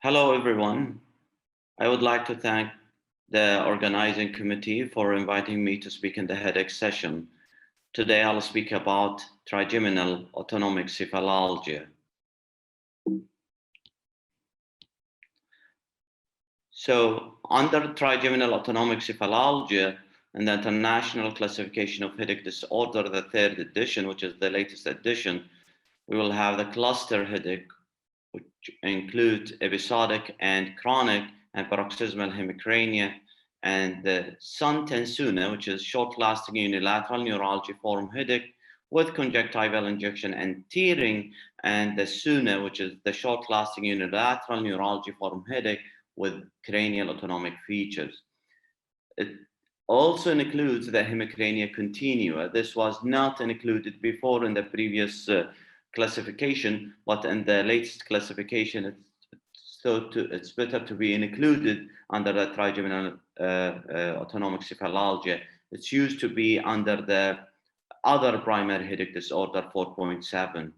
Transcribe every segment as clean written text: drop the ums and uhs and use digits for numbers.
Hello, everyone. I would like to thank the organizing committee for inviting me to speak in the headache session. Today, I'll speak about trigeminal autonomic cephalalgia. So, under trigeminal autonomic cephalalgia in the International Classification of Headache Disorder, the third edition, which is the latest edition, we will have the cluster headache, which includes episodic and chronic and paroxysmal hemicrania, and the sun-tensuna, which is short-lasting unilateral neurology form headache with conjunctival injection and tearing, and the suna, which is the short-lasting unilateral neurology form headache with cranial autonomic features. It also includes the hemicrania continua. This was not included before in the previous classification, but in the latest classification, it's better to be included under the trigeminal autonomic cephalalgia. It's used to be under the other primary headache disorder 4.7.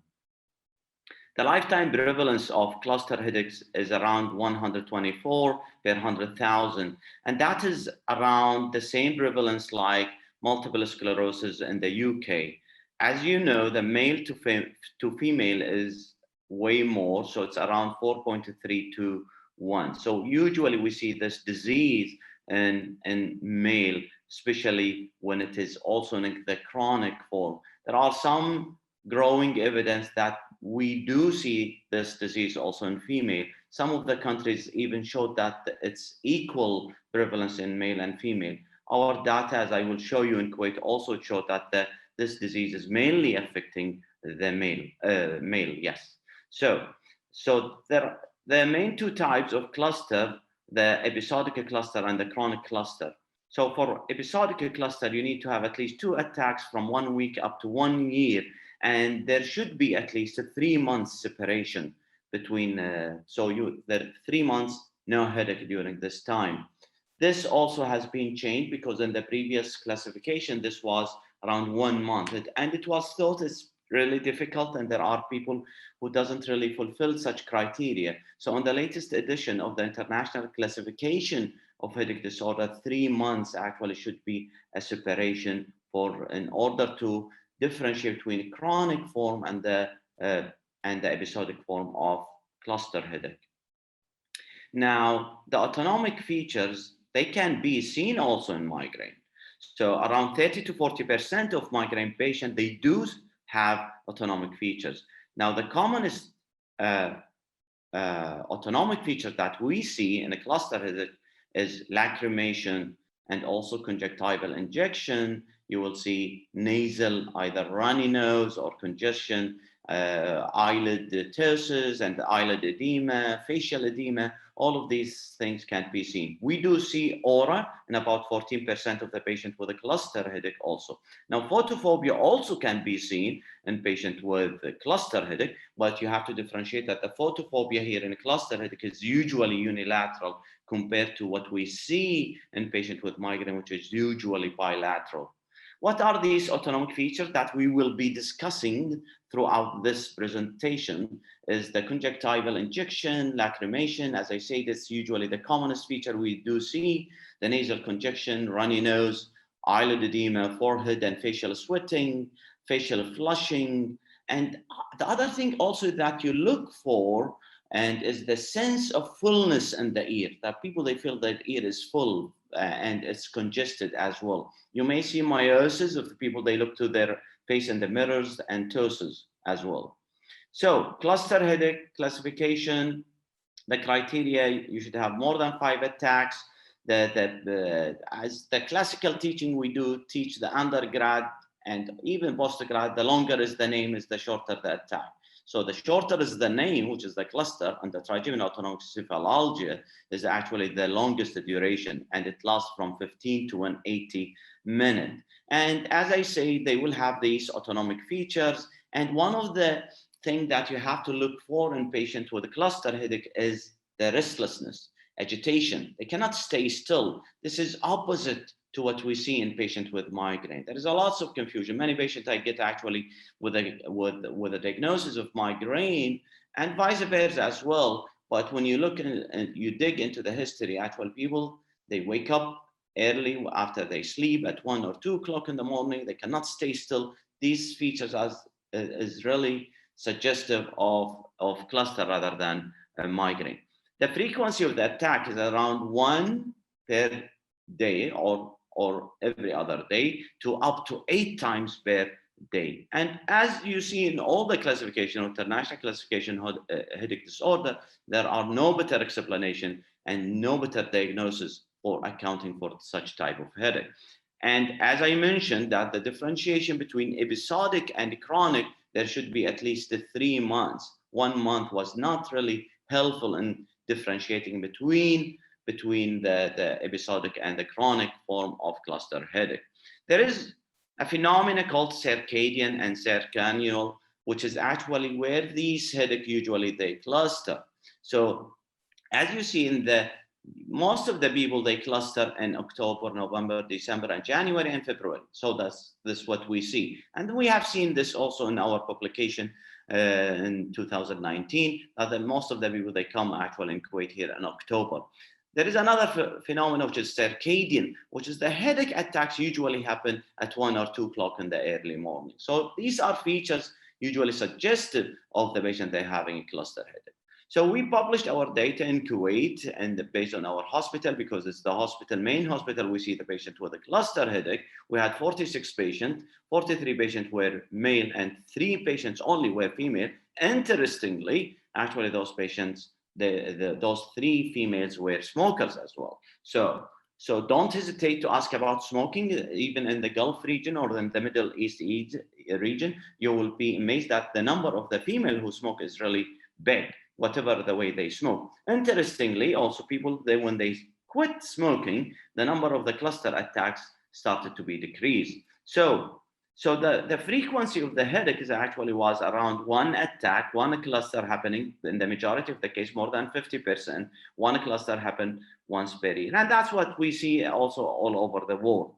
The lifetime prevalence of cluster headaches is around 124 per 100,000, and that is around the same prevalence like multiple sclerosis in the UK. As you know, the male to female is way more, so it's around 4.3 to 1. So usually we see this disease in male, especially when it is also in the chronic form. There are some growing evidence that we do see this disease also in female. Some of the countries even showed that it's equal prevalence in male and female. Our data, as I will show you in Kuwait, also showed that this disease is mainly affecting the male, yes. So the main two types of cluster, the episodic cluster and the chronic cluster. So for episodic cluster, you need to have at least 2 attacks from 1 week up to 1 year, and there should be at least a 3 months separation between. There 3 months no headache during this time. This also has been changed because in the previous classification this was around 1 month, and it was thought it's really difficult, and there are people who doesn't really fulfill such criteria. So on the latest edition of the International Classification of Headache Disorder, 3 months actually should be a separation in order to differentiate between chronic form and the episodic form of cluster headache. Now, the autonomic features, they can be seen also in migraine. So around 30 to 40% of migraine patients, they do have autonomic features. Now, the commonest autonomic features that we see in a cluster headache is lacrimation and also conjunctival injection. You will see nasal, either runny nose or congestion, eyelid ptosis and eyelid edema, facial edema. All of these things can't be seen. We do see aura in about 14% of the patient with a cluster headache also. Now, photophobia also can be seen in patient with a cluster headache, but you have to differentiate that the photophobia here in a cluster headache is usually unilateral compared to what we see in patient with migraine, which is usually bilateral. What are these autonomic features that we will be discussing throughout this presentation? Is the conjunctival injection, lacrimation. As I say, that's usually the commonest feature we do see. The nasal congestion, runny nose, eyelid edema, forehead and facial sweating, facial flushing. And the other thing also that you look for and is the sense of fullness in the ear, that people, they feel that ear is full and it's congested as well. You may see miosis of the people, they look to their face in the mirrors, and ptosis as well. So cluster headache classification, the criteria, you should have more than 5 attacks. As the classical teaching, we do teach the undergrad and even postgrad, the longer is the name, is the shorter the attack. So the shorter is the name, which is the cluster, and the trigeminal autonomic cephalalgia is actually the longest duration, and it lasts from 15 to 180 minutes. And as I say, they will have these autonomic features. And one of the things that you have to look for in patients with a cluster headache is the restlessness, agitation. They cannot stay still. This is opposite to what we see in patients with migraine. There is a lot of confusion. Many patients I get actually with a diagnosis of migraine, and vice versa as well, But when you look and you dig into the history, actual people, they wake up early after they sleep at 1 or 2 o'clock in the morning. They cannot stay still. These features is really suggestive of cluster rather than a migraine. The frequency of the attack is around 1 per day or every other day to up to 8 times per day. And as you see in all the classification, international classification headache disorder, there are no better explanation and no better diagnosis for accounting for such type of headache. And as I mentioned, that the differentiation between episodic and chronic, there should be at least 3 months. 1 month was not really helpful in differentiating between the episodic and the chronic form of cluster headache. There is a phenomenon called circadian and circannual, which is actually where these headache usually they cluster. So as you see in the most of the people, they cluster in October, November, December, and January and February. So that's what we see. And we have seen this also in our publication in 2019, that most of the people, they come actually in Kuwait here in October. There is another phenomenon, which is circadian, which is the headache attacks usually happen at 1 or 2 o'clock in the early morning. So these are features usually suggestive of the patient they're having a cluster headache. So we published our data in Kuwait and based on our hospital, because it's the main hospital, we see the patient with a cluster headache. We had 46 patients, 43 patients were male and 3 patients only were female. Interestingly, actually those patients, those 3 females were smokers as well. So don't hesitate to ask about smoking, even in the Gulf region or in the Middle East region. You will be amazed that the number of the female who smoke is really big, whatever the way they smoke. Interestingly, also people, when they quit smoking, the number of the cluster attacks started to be decreased. So the frequency of the headache actually was around 1 attack, 1 cluster happening in the majority of the case, more than 50%. 1 cluster happened once per year. And that's what we see also all over the world.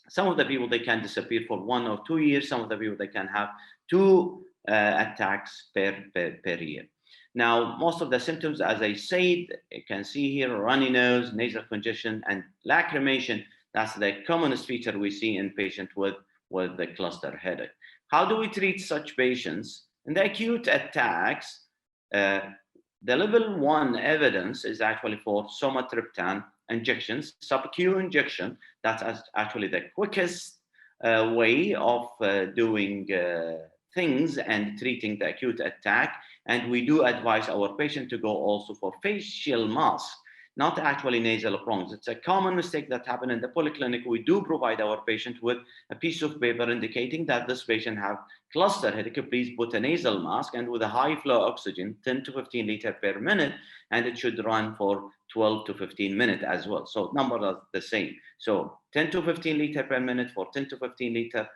Some of the people, they can disappear for 1 or 2 years. Some of the people, they can have 2 attacks per year. Now, most of the symptoms, as I said, you can see here, runny nose, nasal congestion, and lacrimation. That's the commonest feature we see in patients with the cluster headache. How do we treat such patients? In the acute attacks, the level 1 evidence is actually for somatriptan injections, sub-Q injection. That's actually the quickest way of doing things and treating the acute attack. And we do advise our patient to go also for facial mask, not actually nasal prongs. It's a common mistake that happens in the polyclinic. We do provide our patient with a piece of paper indicating that this patient have cluster headache. Please put a nasal mask and with a high flow oxygen, 10 to 15 liters per minute, and it should run for 12 to 15 minutes as well. So numbers are the same. So 10 to 15 liters per minute for 10 to 15 liters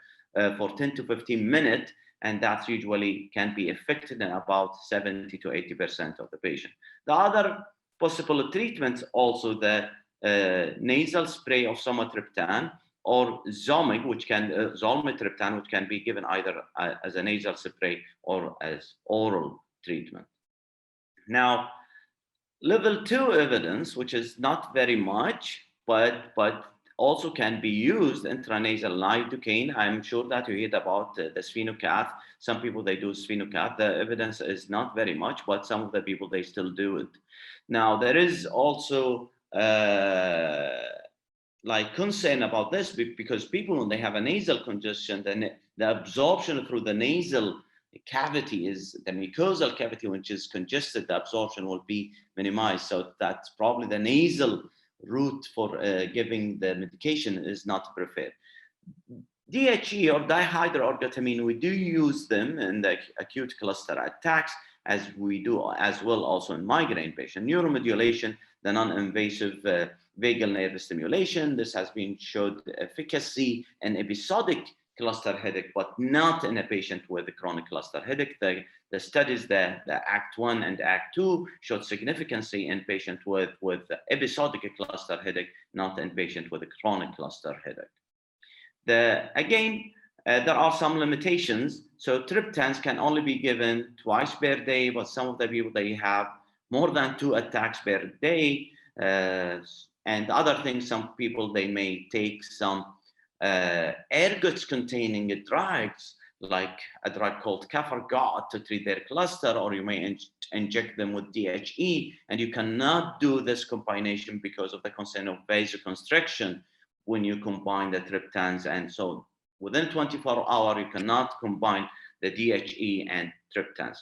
for 10 to 15 minutes. And that usually can be effective in about 70 to 80% of the patient. The other possible treatments also the nasal spray of somatriptan or Zomig, which can zolmitriptan, which can be given either as a nasal spray or as oral treatment. Now, level 2 evidence, which is not very much, but also can be used intranasal lidocaine. I'm sure that you heard about the sphenocath. Some people, they do sphenocath. The evidence is not very much, but some of the people, they still do it. Now, there is also like concern about this because people, when they have a nasal congestion, then the absorption through the nasal cavity is the mucosal cavity, which is congested, the absorption will be minimized. So that's probably the nasal route for giving the medication is not preferred. DHE or dihydroergotamine, we do use them in the acute cluster attacks, as we do as well also in migraine patient. Neuromodulation, the non-invasive vagal nerve stimulation, this has been showed efficacy in episodic cluster headache, but not in a patient with a chronic cluster headache. The studies, the Act 1 and Act 2 showed significance in patient with episodic cluster headache, not in patient with a chronic cluster headache. Again, there are some limitations. So triptans can only be given twice per day, but some of the people, they have more than 2 attacks per day, and other things. Some people, they may take some ergots containing drugs, like a drug called Kafargot to treat their cluster, or you may inject them with DHE, and you cannot do this combination because of the concern of vasoconstriction when you combine the triptans. And so within 24 hours, you cannot combine the DHE and triptans.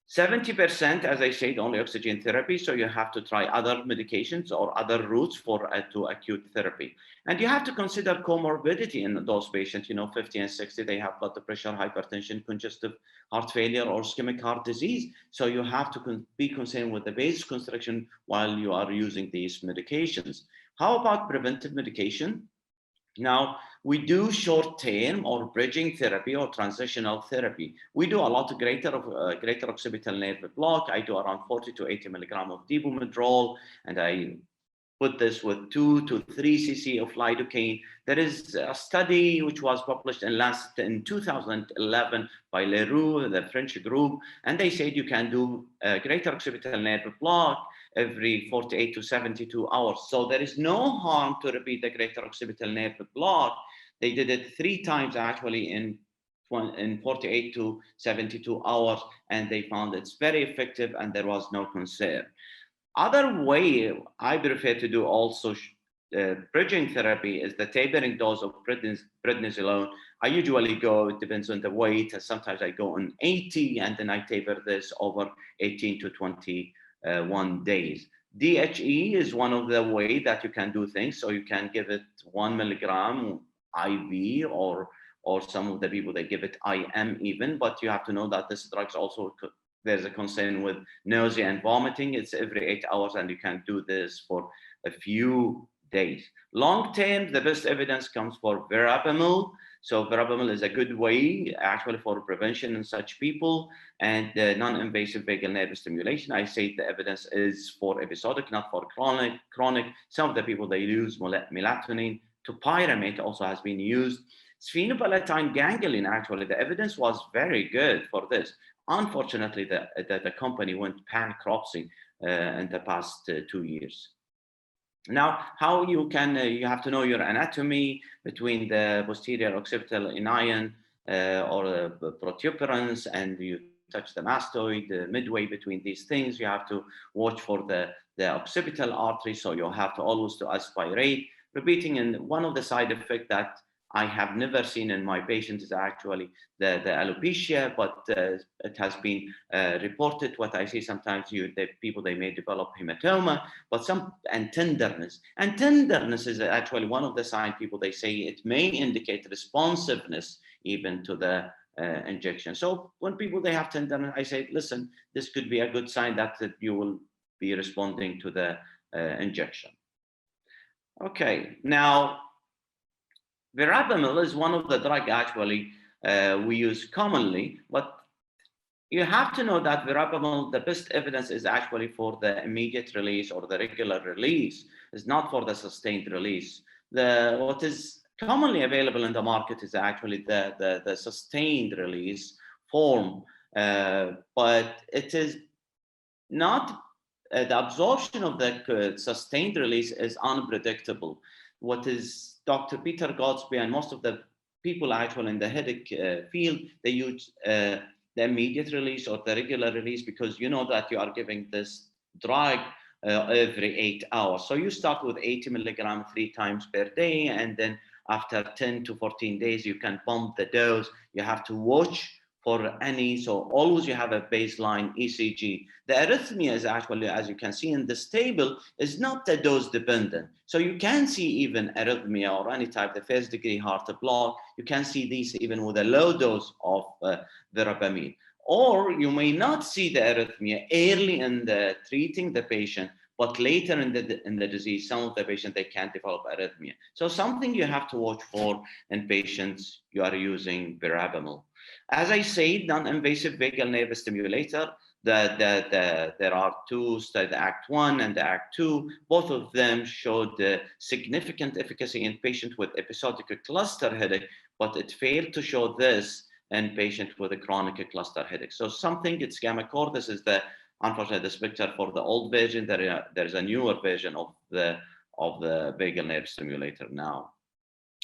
70%, as I said, only oxygen therapy. So you have to try other medications or other routes for to acute therapy. And you have to consider comorbidity in those patients, 50 and 60, they have blood pressure, hypertension, congestive heart failure, or ischemic heart disease. So you have to be concerned with the vasoconstriction while you are using these medications. How about preventive medication? Now, we do short-term or bridging therapy or transitional therapy. We do a lot of greater occipital nerve block. I do around 40 to 80 milligram of dibumedrol, and I put this with 2 to 3 cc of lidocaine. There is a study which was published in 2011 by Leroux, the French group, and they said you can do greater occipital nerve block every 48 to 72 hours. So there is no harm to repeat the greater occipital nerve block. They did it 3 times actually in 48 to 72 hours, and they found it's very effective and there was no concern. Other way I prefer to do also bridging therapy is the tapering dose of prednisolone. I usually go, it depends on the weight, sometimes I go on 80 and then I taper this over 18 to 21 days. DHE is one of the way that you can do things. So you can give it 1 milligram IV, or some of the people, they give it IM even, but you have to know that this drug's also, there's a concern with nausea and vomiting. It's every 8 hours, and you can do this for a few days. Long term, the best evidence comes for verapamil. So verapamil is a good way actually for prevention in such people, and non-invasive vagal nerve stimulation. I say the evidence is for episodic, not for chronic. Some of the people, they use melatonin. Topiramate also has been used. Sphenopalatine ganglion, actually, the evidence was very good for this. Unfortunately, the company went bankruptcy in the past 2 years. Now, how you can, you have to know your anatomy between the posterior occipital inion or the protuberance, and you touch the mastoid, midway between these things. You have to watch for the occipital artery, so you have to always to aspirate. Repeating, and one of the side effects that I have never seen in my patients is actually the alopecia, but it has been reported. What I see sometimes, the people, they may develop hematoma, but and tenderness. And tenderness is actually one of the signs. People, they say it may indicate responsiveness even to the injection. So when people, they have tenderness, I say, listen, this could be a good sign that you will be responding to the injection. Okay, now, verapamil is one of the drugs actually we use commonly, but you have to know that verapamil, the best evidence is actually for the immediate release or the regular release. It's not for the sustained release. What is commonly available in the market is actually the sustained release form, but it is not, the absorption of the sustained release is unpredictable. What is Dr. Peter Godsby and most of the people actually in the headache field, they use the immediate release or the regular release, because you know that you are giving this drug every 8 hours. So you start with 80 milligrams 3 times per day, and then after 10 to 14 days, you can bump the dose. You have to watch for any, so always you have a baseline ECG. The arrhythmia is actually, as you can see in this table, is not the dose dependent. So you can see even arrhythmia or any type of first degree heart block. You can see these even with a low dose of verapamil. Or you may not see the arrhythmia early in the treating the patient, but later in the disease, some of the patients, they can develop arrhythmia. So something you have to watch for in patients you are using verapamil. As I said, non-invasive vagal nerve stimulator, there are 2 studies, the ACT 1 and the ACT 2. Both of them showed significant efficacy in patients with episodic cluster headache, but it failed to show this in patients with a chronic cluster headache. So something, it's gamma core. This is the unfortunately, this picture for the old version. There is a newer version of the vagal nerve stimulator now.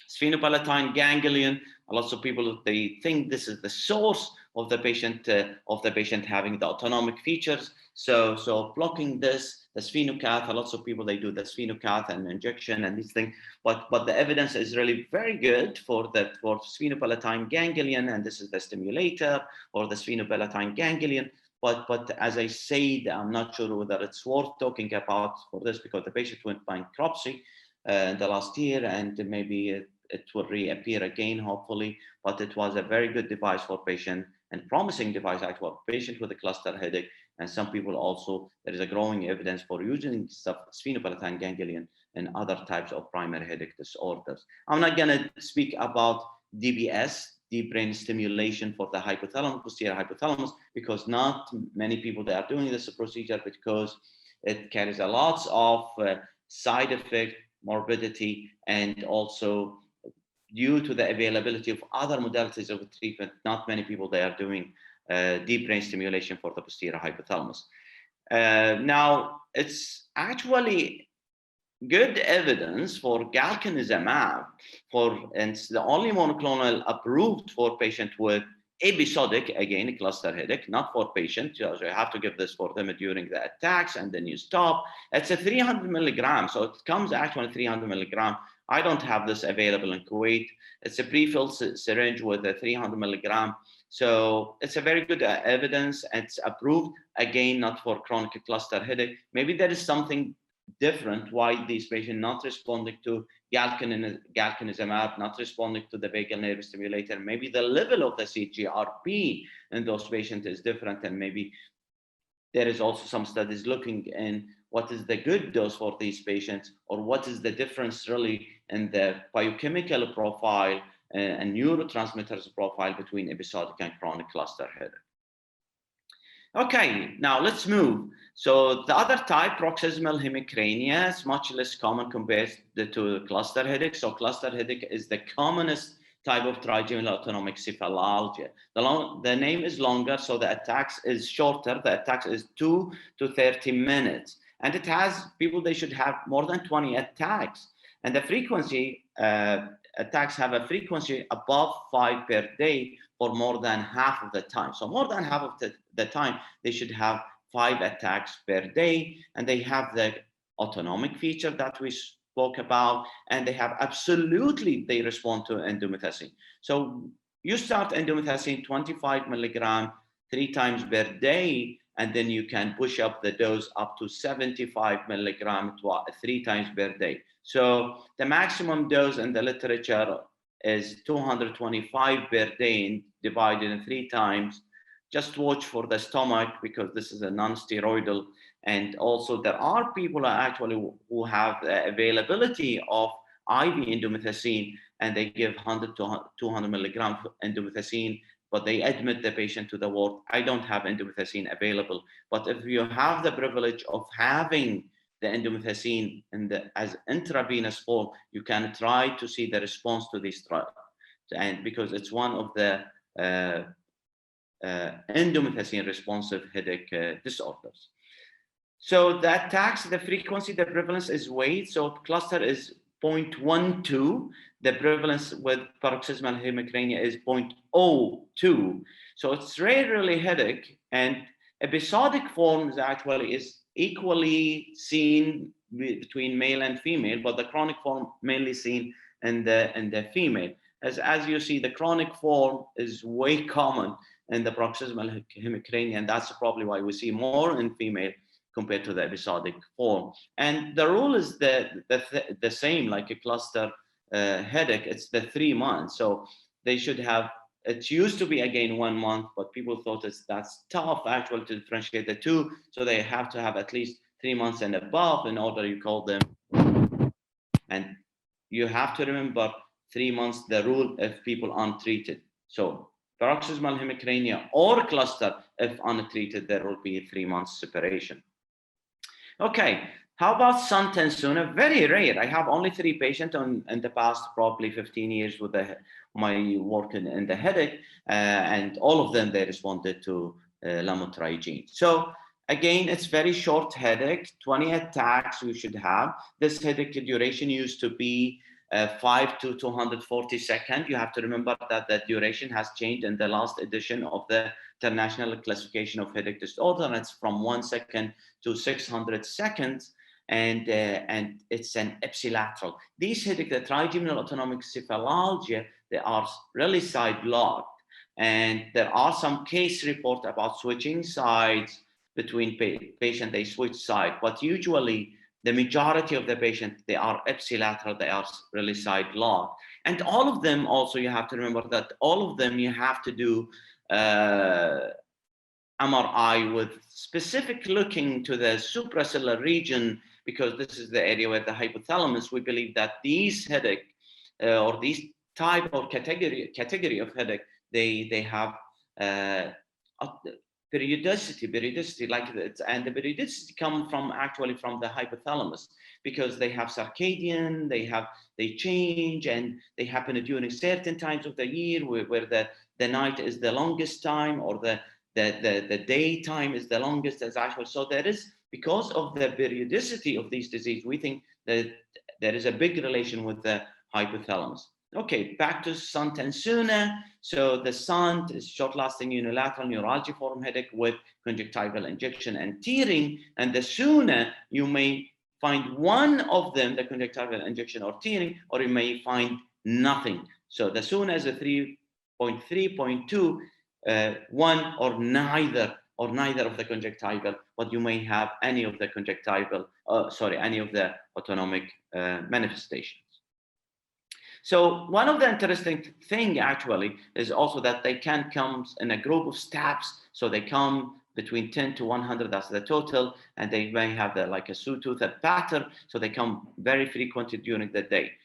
Sphenopalatine ganglion. Lots of people, they think this is the source of the patient having the autonomic features. So blocking this, the sphenocath. Lots of people, they do the sphenocath and injection and these things. But the evidence is really very good for sphenopalatine ganglion, and this is the stimulator or the sphenopalatine ganglion. But as I said, I'm not sure whether it's worth talking about for this, because the patient went bankruptcy in the last year, and maybe it will reappear again, hopefully. But it was a very good device for patient, and promising device actually for patient with a cluster headache. And some people also, there is a growing evidence for using sphenopalatine ganglion in other types of primary headache disorders. I'm not going to speak about DBS, deep brain stimulation for the hypothalamus, posterior hypothalamus, because not many people that are doing this procedure, because it carries a lot of side effect, morbidity, and also due to the availability of other modalities of treatment, not many people they are doing deep brain stimulation for the posterior hypothalamus. Now, it's actually good evidence for galcanezumab, and it's the only monoclonal approved for patients with episodic, again, cluster headache, not for patients. So you have to give this for them during the attacks, and then you stop. It's a 300 milligram, so it comes actually 300 milligram. I don't have this available in Kuwait. It's a pre-filled syringe with a 300 milligram. So it's a very good evidence. It's approved, again, not for chronic cluster headache. Maybe there is something different why these patients not responding to galcanezumab, not responding to the vagal nerve stimulator. Maybe the level of the CGRP in those patients is different, and maybe there is also some studies looking in what is the good dose for these patients, or what is the difference really in the biochemical profile and neurotransmitters profile between episodic and chronic cluster headache. Okay, now let's move. So the other type, paroxysmal hemicrania, is much less common compared to cluster headache. So cluster headache is the commonest type of trigeminal autonomic cephalalgia. The name is longer, so the attacks is shorter. The attacks is 2 to 30 minutes. And it has people, they should have more than 20 attacks. And the frequency, attacks have a frequency above 5 per day for more than half of the time. So more than half of the time, they should have 5 attacks per day. And they have the autonomic feature that we spoke about, and they have absolutely, they respond to indomethacin. So you start indomethacin 25 milligram 3 times per day, and then you can push up the dose up to 75 milligram 3 times per day. So the maximum dose in the literature is 225 per day, divided in 3 times. Just watch for the stomach, because this is a non-steroidal. And also there are people actually who have the availability of IV indomethacin, and they give 100 to 200 milligrams indomethacin, but they admit the patient to the ward. I don't have indomethacin available, but if you have the privilege of having the indomethacin as intravenous form, you can try to see the response to this drug, and because it's one of the indomethacin responsive headache disorders. So the attacks, the frequency, the prevalence is weight. So cluster is 0.12. The prevalence with paroxysmal hemicrania is 0.02. So it's rarely headache, and episodic forms actually is equally seen between male and female, but the chronic form mainly seen in the female. As you see, the chronic form is way common in the paroxysmal hemicrania, and that's probably why we see more in female compared to the episodic form. And the rule is the same, like a cluster headache. It's the 3 months. So they should have, it used to be again 1 month, but people thought that's tough actually to differentiate the two. So they have to have at least 3 months and above in order you call them. And you have to remember 3 months, the rule if people untreated. So paroxysmal hemicrania or cluster, if untreated, there will be 3 months separation. Okay, how about Santensuner? Very rare. I have only 3 patients in the past probably 15 years with my work in the headache, and all of them, they responded to lamotrigine. So Again, it's very short headache, 20 attacks we should have. This headache duration used to be 5 to 240 seconds. You have to remember that the duration has changed in the last edition of the International Classification of Headache Disorder, and it's from 1 second to 600 seconds, and it's an ipsilateral. These headache, the trigeminal autonomic cephalalgia, they are really side-blocked, and there are some case reports about switching sides between patient, they switch side, but usually the majority of the patient, they are ipsilateral, they are really side locked. And all of them also, you have to remember that all of them you have to do MRI with specific looking to the suprasellar region, because this is the area where the hypothalamus, we believe that these headache or these type or category of headache, they have periodicity like that, and the periodicity come from actually from the hypothalamus, because they have circadian, they change, and they happen during certain times of the year where the night is the longest time, or the daytime is the longest as actual. So there is, because of the periodicity of these diseases, we think that there is a big relation with the hypothalamus. Okay, back to SUNT and SUNA. So the SUNT is short-lasting unilateral neuralgiform headache with conjunctival injection and tearing, and the SUNA, you may find one of them, the conjunctival injection or tearing, or you may find nothing. So the SUNA is a 3.3.2, one or neither of the conjunctival, but you may have any of the conjunctival, any of the autonomic manifestations. So one of the interesting thing actually is also that they can come in a group of steps. So they come between 10 to 100, that's the total, and they may have like a sawtooth pattern. So they come very frequently during the day.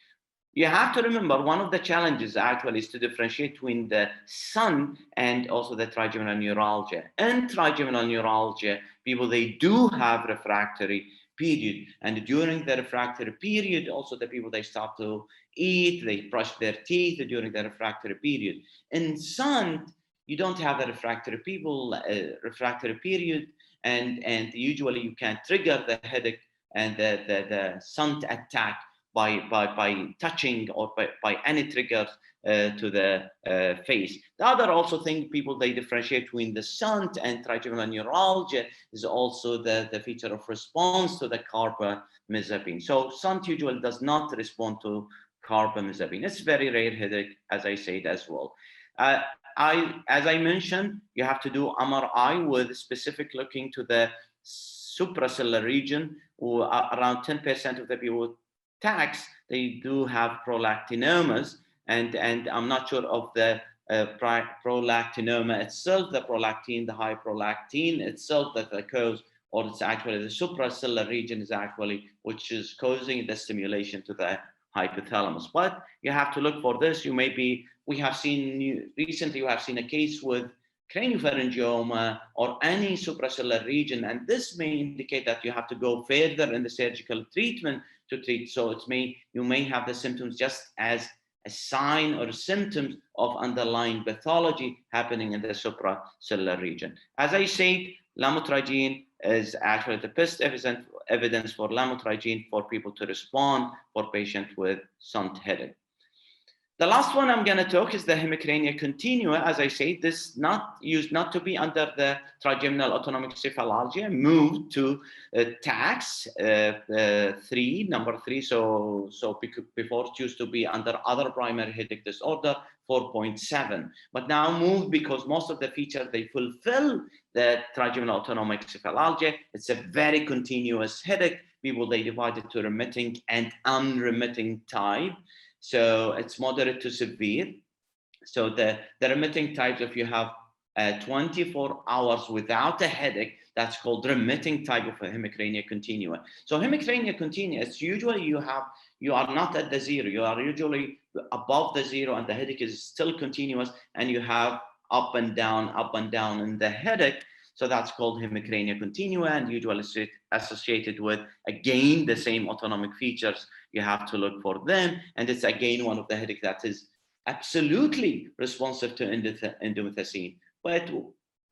You have to remember, one of the challenges actually is to differentiate between the SUN and also the trigeminal neuralgia. In trigeminal neuralgia, people, they do have refractory period, and during the refractory period, also the people, they start to eat, they brush their teeth during the refractory period. In SUN, you don't have a refractory refractory period, and usually you can trigger the headache and the SUN attack by touching or by any trigger to the face. The other also thing people, they differentiate between the SUNT and trigeminal neuralgia is also the feature of response to the carbamazepine. So SUNT usually does not respond to carbamazepine. It's very rare headache, as I said as well. As I mentioned, you have to do MRI with specific looking to the suprasellar region, or around 10% of the people with attacks, they do have prolactinomas, and I'm not sure of the prolactinoma itself, the prolactin, the high prolactin itself that occurs, or it's actually the suprasellar region is actually which is causing the stimulation to the hypothalamus. But you have to look for this. We have seen recently, we have seen a case with craniopharyngioma or any suprasellar region, and this may indicate that you have to go further in the surgical treatment to treat. So you may have the symptoms just as a sign or symptoms of underlying pathology happening in the suprasellar region. As I said, lamotrigine is actually the best evidence for lamotrigine for people to respond for patients with SUNT headache. The last one I'm going to talk is the hemicrania continua. As I said, this used not to be under the trigeminal autonomic cephalalgia, moved to TAX number 3. So before it used to be under other primary headache disorder, 4.7. But now moved because most of the features, they fulfill the trigeminal autonomic cephalalgia. It's a very continuous headache. People, they divide it to remitting and unremitting type. So it's moderate to severe. So the remitting types, if you have 24 hours without a headache, that's called remitting type of hemicrania continua. So hemicrania continua, it's usually you are not at the zero, you are usually above the zero, and the headache is still continuous, and you have up and down in the headache. So that's called hemicrania continua, and usually associated with, again, the same autonomic features. You have to look for them, and it's again one of the headache that is absolutely responsive to indomethacin. But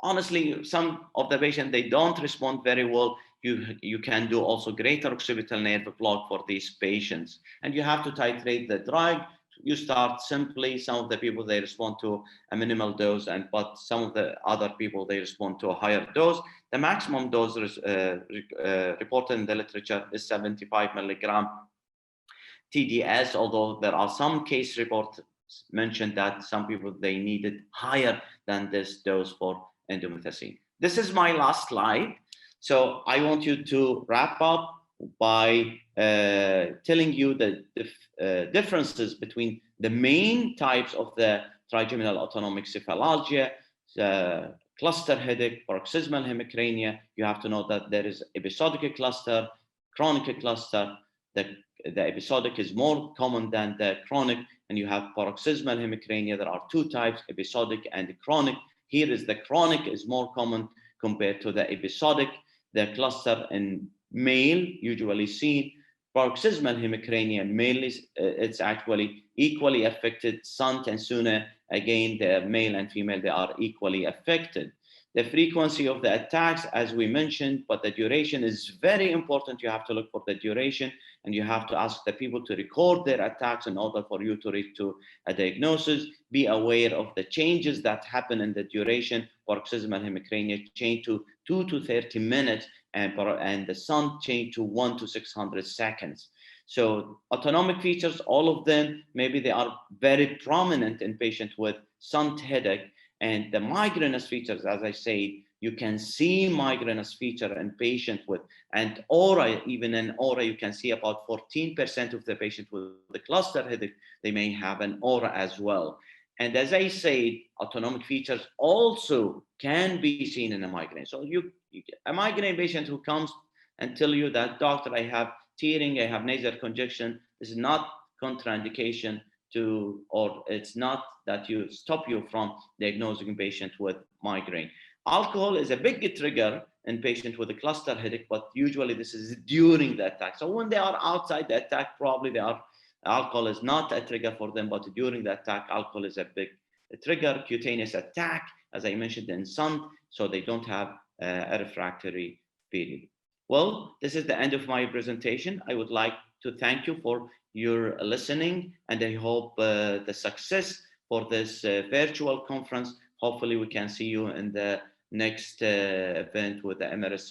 honestly, some of the patients, they don't respond very well. You can do also greater occipital nerve block for these patients. And you have to titrate the drug. You start simply. Some of the people, they respond to a minimal dose, but some of the other people, they respond to a higher dose. The maximum dose reported in the literature is 75 milligram TDS, although there are some case reports mentioned that some people, they needed higher than this dose for indomethacin. This is my last slide. So I want you to wrap up by telling you the differences between the main types of the trigeminal autonomic cephalalgia, cluster headache, paroxysmal hemicrania. You have to know that there is episodic cluster, chronic cluster. The episodic is more common than the chronic, and you have paroxysmal hemicrania. There are two types, episodic and chronic. Here is the chronic is more common compared to the episodic. The cluster in male usually seen. Paroxysmal hemicrania, male it's actually equally affected. Sant and Suna, again, the male and female, they are equally affected. The frequency of the attacks, as we mentioned, but the duration is very important. You have to look for the duration, and you have to ask the people to record their attacks in order for you to reach to a diagnosis. Be aware of the changes that happen in the duration. Paroxysmal hemicrania change to 2 to 30 minutes, and the Sant change to 1 to 600 seconds. So autonomic features, all of them, maybe they are very prominent in patients with Sant headache. And the migrainous features, as I say, you can see migrainous feature in patients with, and aura, even in aura, you can see about 14% of the patients with the cluster headache, they may have an aura as well. And as I said, autonomic features also can be seen in a migraine. So a migraine patient who comes and tell you that, doctor, I have tearing, I have nasal congestion, this is not contraindication to, or it's not that you stop you from diagnosing a patient with migraine. Alcohol is a big trigger in patients with a cluster headache, but usually this is during the attack. So when they are outside the attack, probably alcohol is not a trigger for them, but during the attack, alcohol is a big trigger. Cutaneous attack, as I mentioned, in some, so they don't have a refractory period. Well, this is the end of my presentation. I would like to thank you for your listening, and I hope the success for this virtual conference. Hopefully we can see you in the next event with the Emirates